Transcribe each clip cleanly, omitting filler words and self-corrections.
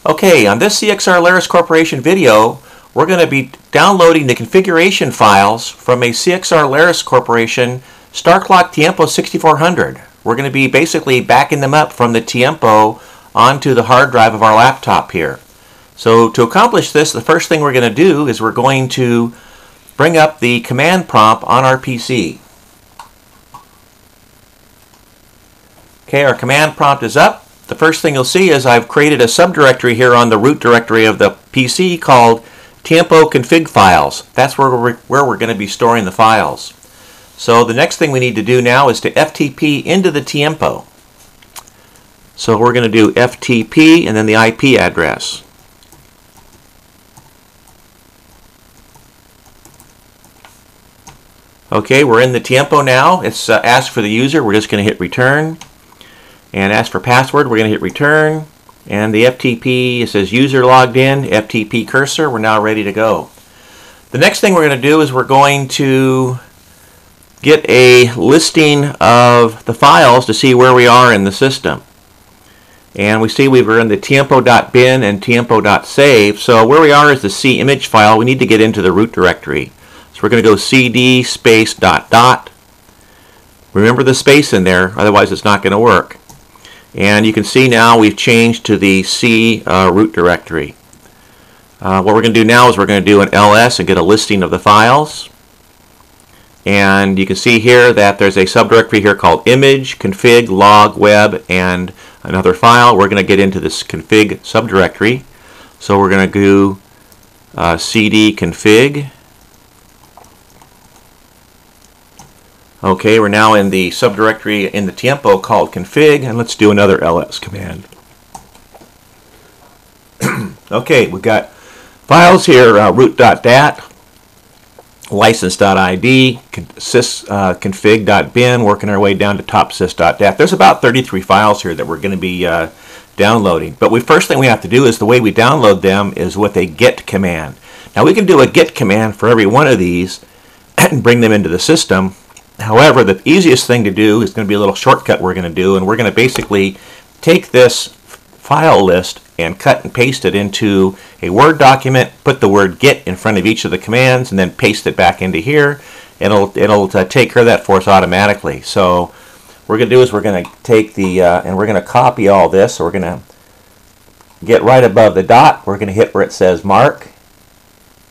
Okay, on this CXR Larus Corporation video, we're going to be downloading the configuration files from a CXR Larus Corporation StarClock TiemPo 6400. We're going to be basically backing them up from the TiemPo onto the hard drive of our laptop here. So to accomplish this, the first thing we're going to do is we're going to bring up the command prompt on our PC. Okay, our command prompt is up. The first thing you'll see is I've created a subdirectory here on the root directory of the PC called TiemPo config files. That's where we're going to be storing the files. So the next thing we need to do now is to FTP into the TiemPo. So we're going to do FTP and then the IP address. Okay, we're in the TiemPo now. It's asked for the user. We're just going to hit return. And ask for password, we're going to hit return. And the FTP, it says user logged in, FTP cursor, we're now ready to go. The next thing we're going to do is we're going to get a listing of the files to see where we are in the system. And we see we were in the tiempo.bin and tiempo.save. So where we are is the C image file. We need to get into the root directory. So we're going to go cd space ... Remember the space in there, otherwise it's not going to work. And you can see now we've changed to the C root directory. What we're going to do now is we're going to do an ls and get a listing of the files. And you can see here that there's a subdirectory here called image, config, log, web, and another file. We're going to get into this config subdirectory. So we're going to do cd config. Okay, we're now in the subdirectory in the TiemPo called config, and let's do another ls command. Okay, we've got files here, root.dat, license.id, sysconfig.bin, working our way down to topsys.dat. There's about 33 files here that we're going to be downloading. But first thing we have to do is the way we download them is with a get command. Now we can do a get command for every one of these and bring them into the system. However, the easiest thing to do is going to be a little shortcut we're going to do, and we're going to basically take this file list and cut and paste it into a Word document, put the word get in front of each of the commands, and then paste it back into here, and it'll take care of that for us automatically. So what we're going to do is we're going to take the, and we're going to copy all this. So we're going to get right above the dot. We're going to hit where it says mark,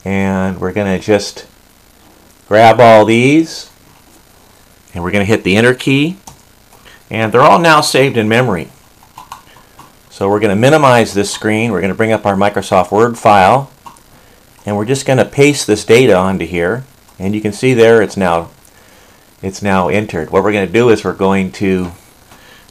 and we're going to just grab all these. And we're going to hit the enter key, and they're all now saved in memory. So we're going to minimize this screen. We're going to bring up our Microsoft Word file, and we're just going to paste this data onto here. And you can see there it's now entered. What we're going to do is we're going to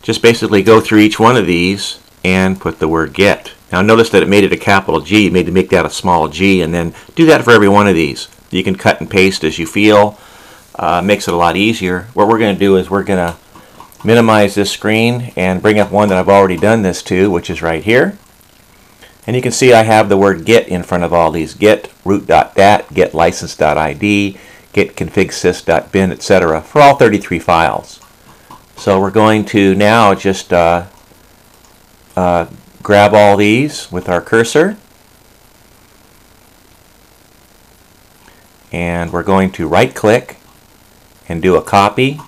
just basically go through each one of these and put the word get. Now notice that it made it a capital G. You made to make that a small g, and then do that for every one of these. You can cut and paste as you feel. Makes it a lot easier. What we're going to do is we're going to minimize this screen and bring up one that I've already done this to, which is right here. And you can see I have the word get in front of all these. Get root.dat, get license.id, get config.sys.bin, etc. for all 33 files. So we're going to now just grab all these with our cursor. And we're going to right click and do a copy,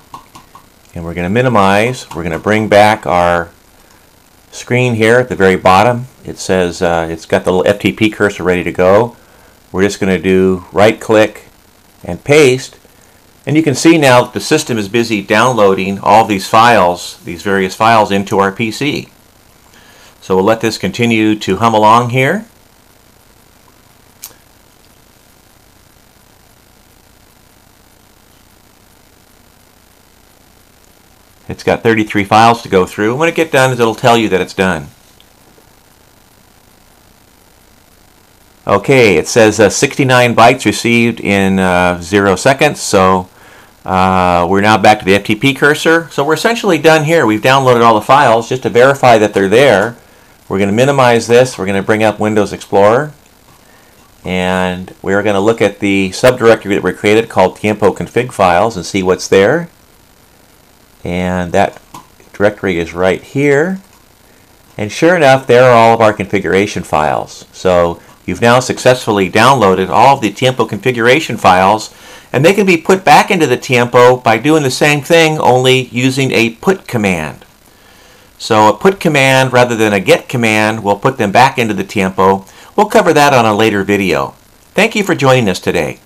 and we're going to minimize. We're going to bring back our screen here at the very bottom. It says it's got the little FTP cursor ready to go. We're just going to do right click and paste, and you can see now that the system is busy downloading all these files, these various files, into our PC. So we'll let this continue to hum along here. It's got 33 files to go through. When it gets done, it'll tell you that it's done. Okay, it says 69 bytes received in 0 seconds. So we're now back to the FTP cursor. So we're essentially done here. We've downloaded all the files. Just to verify that they're there, we're going to minimize this. We're going to bring up Windows Explorer. And we're going to look at the subdirectory that we created called TiemPo config files and see what's there. And that directory is right here. And sure enough, there are all of our configuration files. So you've now successfully downloaded all of the TiemPo configuration files, and they can be put back into the TiemPo by doing the same thing, only using a put command. So a put command rather than a get command will put them back into the TiemPo. We'll cover that on a later video. Thank you for joining us today.